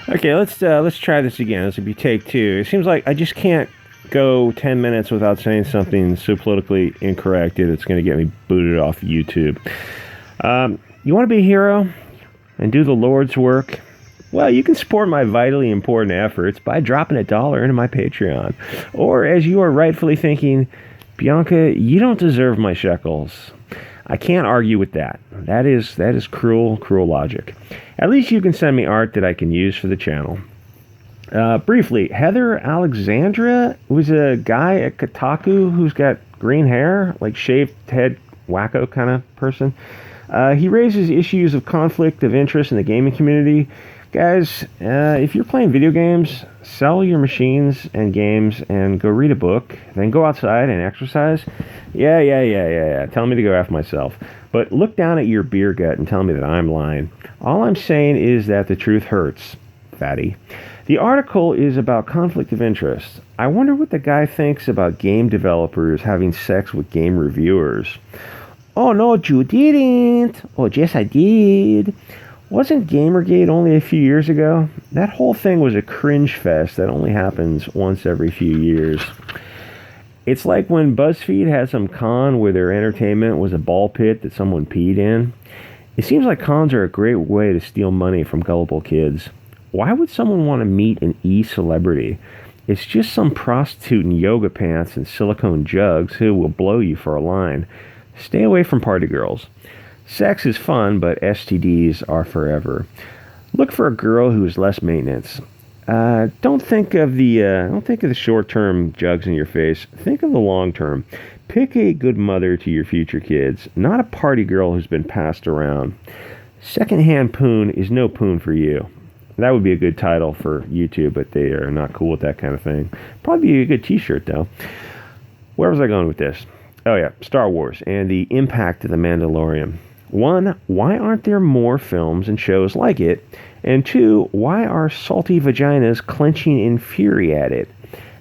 Okay, let's try this again. This will be take two. It seems like I just can't go 10 minutes without saying something so politically incorrect that it's going to get me booted off YouTube. You want to be a hero and do the Lord's work? Well, you can support my vitally important efforts by dropping $1 into my Patreon. Or, as you are rightfully thinking, Bianca, you don't deserve my shekels. I can't argue with that. That is cruel logic. At least you can send me art that I can use for the channel. Briefly, Heather Alexandra was a guy at Kotaku who's got green hair, like shaved head, wacko kind of person. He raises issues of conflict of interest in the gaming community. Guys, if you're playing video games, sell your machines and games and go read a book, then go outside and exercise. Yeah. Tell me to go F myself. But look down at your beer gut and tell me that I'm lying. All I'm saying is that the truth hurts, fatty. The article is about conflict of interest. I wonder what the guy thinks about game developers having sex with game reviewers. Oh, no, you didn't. Oh, yes, I did. Wasn't Gamergate only a few years ago? That whole thing was a cringe fest that only happens once every few years. It's like when BuzzFeed had some con where their entertainment was a ball pit that someone peed in. It seems like cons are a great way to steal money from gullible kids. Why would someone want to meet an e-celebrity? It's just some prostitute in yoga pants and silicone jugs who will blow you for a line. Stay away from party girls. Sex is fun, but STDs are forever. Look for a girl who is less maintenance. Don't think of the short-term jugs in your face. Think of the long-term. Pick a good mother to your future kids, not a party girl who's been passed around. Secondhand poon is no poon for you. That would be a good title for YouTube, but they are not cool with that kind of thing. Probably be a good t-shirt, though. Where was I going with this? Oh, yeah, Star Wars and the impact of The Mandalorian. 1, why aren't there more films and shows like it? And 2, why are salty vaginas clenching in fury at it?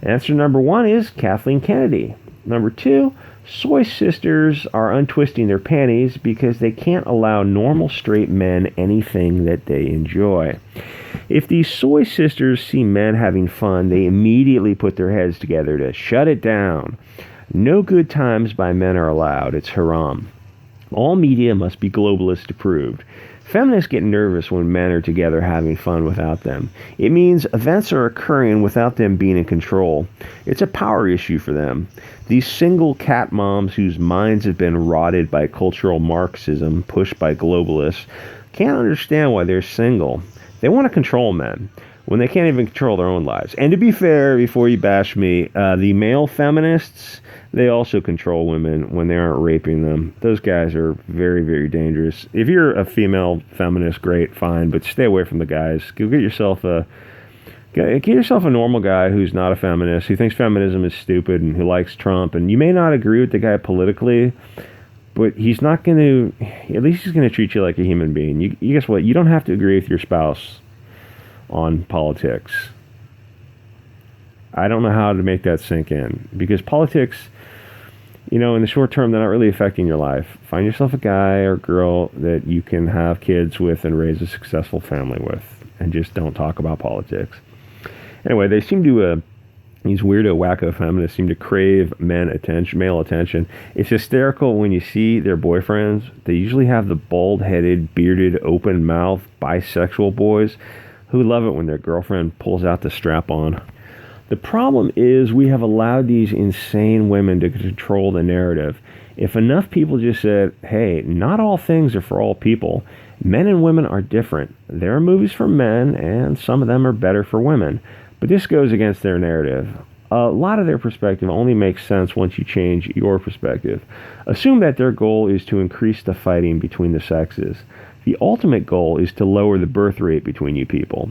Answer number 1 is Kathleen Kennedy. Number 2, soy sisters are untwisting their panties because they can't allow normal straight men anything that they enjoy. If these soy sisters see men having fun, they immediately put their heads together to shut it down. No good times by men are allowed. It's haram. All media must be globalist approved. Feminists get nervous when men are together having fun without them. It means events are occurring without them being in control. It's a power issue for them. These single cat moms whose minds have been rotted by cultural Marxism pushed by globalists can't understand why they're single. They want to control men when they can't even control their own lives. And to be fair, before you bash me, the male feminists, they also control women when they aren't raping them. Those guys are very, very dangerous. If you're a female feminist, great, fine, but stay away from the guys. Go get yourself a normal guy who's not a feminist, who thinks feminism is stupid and who likes Trump. And you may not agree with the guy politically, but he's not going to, at least he's going to treat you like a human being. You guess what? You don't have to agree with your spouse on politics. I don't know how to make that sink in, because politics, in the short term, they're not really affecting your life. Find yourself a guy or girl that you can have kids with and raise a successful family with, and just don't talk about politics. Anyway, they seem to, these weirdo, wacko feminists seem to crave male attention. It's hysterical when you see their boyfriends. They usually have the bald-headed, bearded, open-mouthed, bisexual boys who love it when their girlfriend pulls out the strap-on. The problem is we have allowed these insane women to control the narrative. If enough people just said, hey, not all things are for all people. Men and women are different. There are movies for men, and some of them are better for women. But this goes against their narrative. A lot of their perspective only makes sense once you change your perspective. Assume that their goal is to increase the fighting between the sexes. The ultimate goal is to lower the birth rate between you people.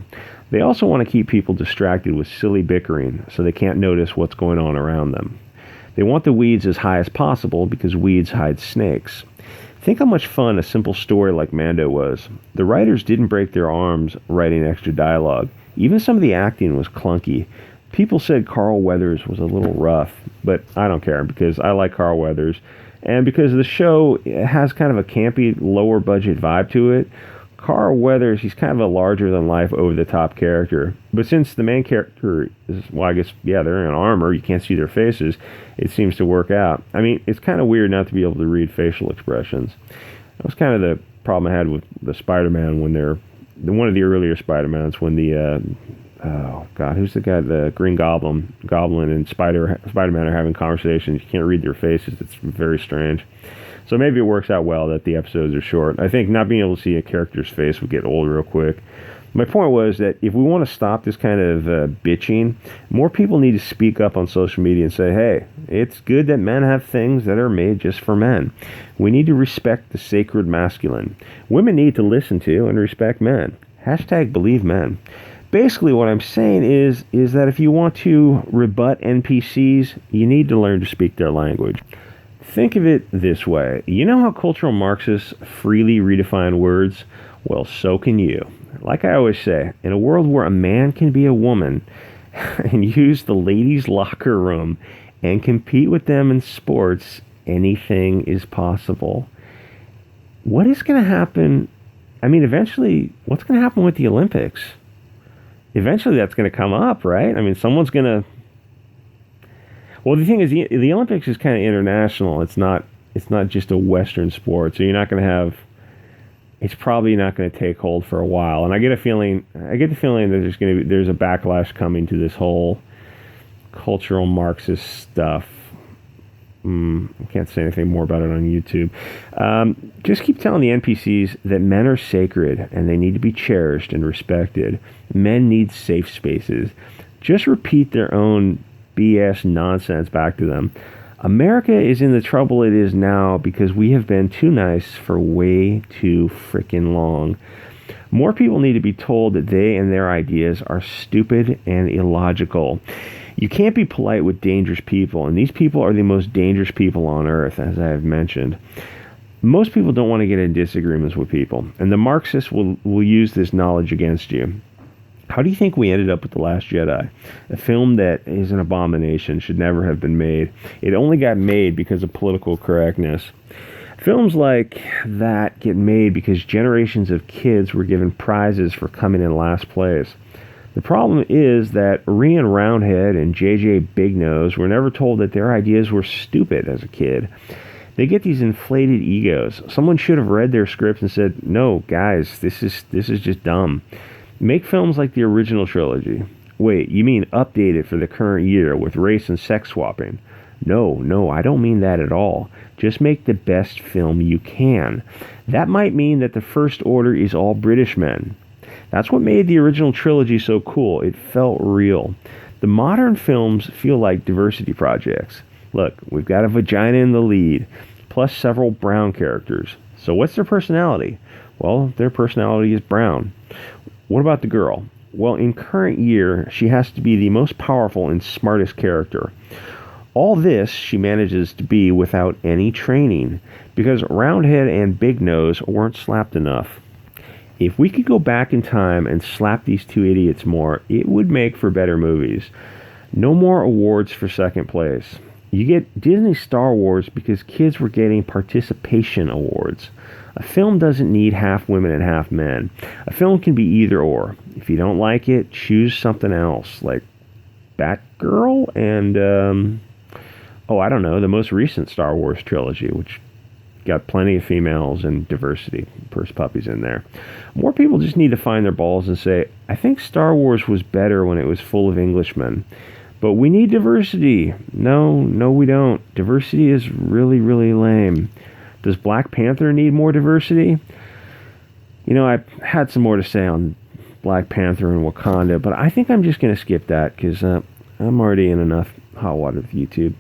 They also want to keep people distracted with silly bickering so they can't notice what's going on around them. They want the weeds as high as possible because weeds hide snakes. Think how much fun a simple story like Mando was. The writers didn't break their arms writing extra dialogue. Even some of the acting was clunky. People said Carl Weathers was a little rough, but I don't care because I like Carl Weathers. And because the show has kind of a campy, lower budget vibe to it, Carl Weathers, he's kind of a larger-than-life, over-the-top character. But since the main character is, well, I guess, yeah, they're in armor, you can't see their faces, it seems to work out. I mean, it's kind of weird not to be able to read facial expressions. That was kind of the problem I had with the Spider-Man when one of the earlier Spider-Mans, when the, oh, God, who's the guy, the Green Goblin and Spider-Man are having conversations. You can't read their faces. It's very strange. So maybe it works out well that the episodes are short. I think not being able to see a character's face would get old real quick. My point was that if we want to stop this kind of bitching, more people need to speak up on social media and say, hey, it's good that men have things that are made just for men. We need to respect the sacred masculine. Women need to listen to and respect men. Hashtag believe men. Basically what I'm saying is that if you want to rebut NPCs, you need to learn to speak their language. Think of it this way. You know how cultural Marxists freely redefine words? Well, so can you. Like I always say, in a world where a man can be a woman and use the ladies' locker room and compete with them in sports, anything is possible. What is going to happen? I mean, eventually, what's going to happen with the Olympics? Eventually, that's going to come up, right? I mean, someone's going to... Well, the thing is, the Olympics is kind of international. It's not just a Western sport, so you're not going to have... It's probably not going to take hold for a while, and I get the feeling that there's a backlash coming to this whole cultural Marxist stuff. I can't say anything more about it on YouTube. Just keep telling the NPCs that men are sacred and they need to be cherished and respected. Men need safe spaces. Just repeat their own BS nonsense back to them. America is in the trouble it is now because we have been too nice for way too freaking long. More people need to be told that they and their ideas are stupid and illogical. You can't be polite with dangerous people, and these people are the most dangerous people on earth, as I have mentioned. Most people don't want to get in disagreements with people, and the Marxists will use this knowledge against you. How do you think we ended up with The Last Jedi? A film that is an abomination, should never have been made. It only got made because of political correctness. Films like that get made because generations of kids were given prizes for coming in last place. The problem is that Rian Roundhead and J.J. Big Nose were never told that their ideas were stupid as a kid. They get these inflated egos. Someone should have read their scripts and said, no, guys, this is just dumb. Make films like the original trilogy. Wait, you mean update it for the current year with race and sex swapping? No, I don't mean that at all. Just make the best film you can. That might mean that the First Order is all British men. That's what made the original trilogy so cool. It felt real. The modern films feel like diversity projects. Look, we've got a vagina in the lead, plus several brown characters. So what's their personality? Well, their personality is brown. What about the girl? Well, in current year, she has to be the most powerful and smartest character. All this she manages to be without any training, because Roundhead and Big Nose weren't slapped enough. If we could go back in time and slap these two idiots more, it would make for better movies. No more awards for second place. You get Disney Star Wars because kids were getting participation awards. A film doesn't need half women and half men. A film can be either or. If you don't like it, choose something else, like Batgirl and, I don't know, the most recent Star Wars trilogy, which got plenty of females and diversity, purse puppies in there. More people just need to find their balls and say, I think Star Wars was better when it was full of Englishmen. But we need diversity. No, we don't. Diversity is really, really lame. Does Black Panther need more diversity? You know, I had some more to say on Black Panther and Wakanda, but I think I'm just going to skip that because I'm already in enough hot water with YouTube.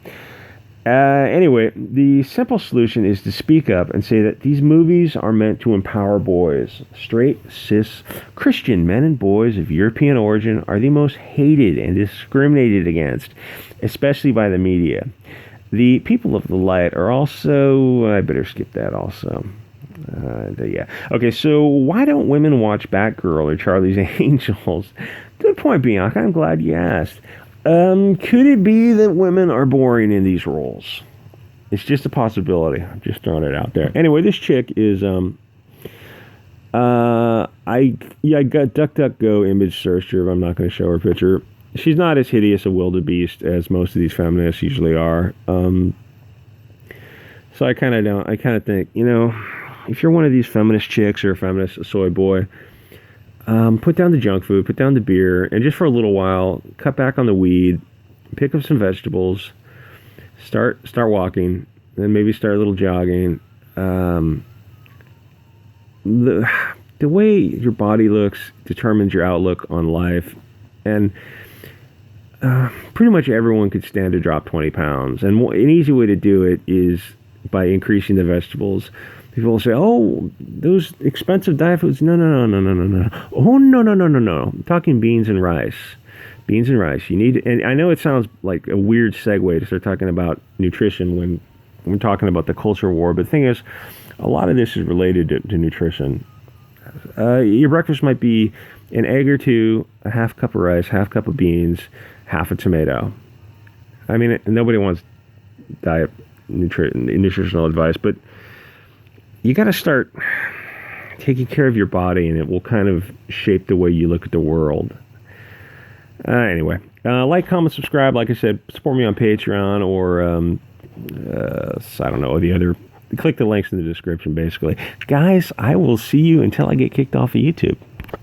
Anyway, the simple solution is to speak up and say that these movies are meant to empower boys. Straight, cis, Christian men and boys of European origin are the most hated and discriminated against, especially by the media. The people of the light are also... I better skip that also. Yeah. Okay, so why don't women watch Batgirl or Charlie's Angels? Good point, Bianca. I'm glad you asked. Could it be that women are boring in these roles? It's just a possibility. I'm just throwing it out there. Anyway, this chick is I got DuckDuckGo image searched her, but I'm not going to show her picture. She's not as hideous a wildebeest as most of these feminists usually are. So I kind of think, if you're one of these feminist chicks or a feminist soy boy, put down the junk food, put down the beer, and just for a little while, cut back on the weed, pick up some vegetables, start walking, then maybe start a little jogging. The way your body looks determines your outlook on life, and pretty much everyone could stand to drop 20 pounds. And an easy way to do it is by increasing the vegetables. People will say, "Oh, those expensive diet foods." No. Oh, no. I'm talking beans and rice. Beans and rice. You need, and I know it sounds like a weird segue to start talking about nutrition when we're talking about the culture war, but the thing is, a lot of this is related to nutrition. Your breakfast might be an egg or two, a half cup of rice, half cup of beans, half a tomato. I mean, nobody wants diet nutritional advice, but you got to start taking care of your body, and it will kind of shape the way you look at the world. Anyway, like, comment, subscribe. Like I said, support me on Patreon or I don't know, the other. Click the links in the description, basically. Guys, I will see you until I get kicked off of YouTube.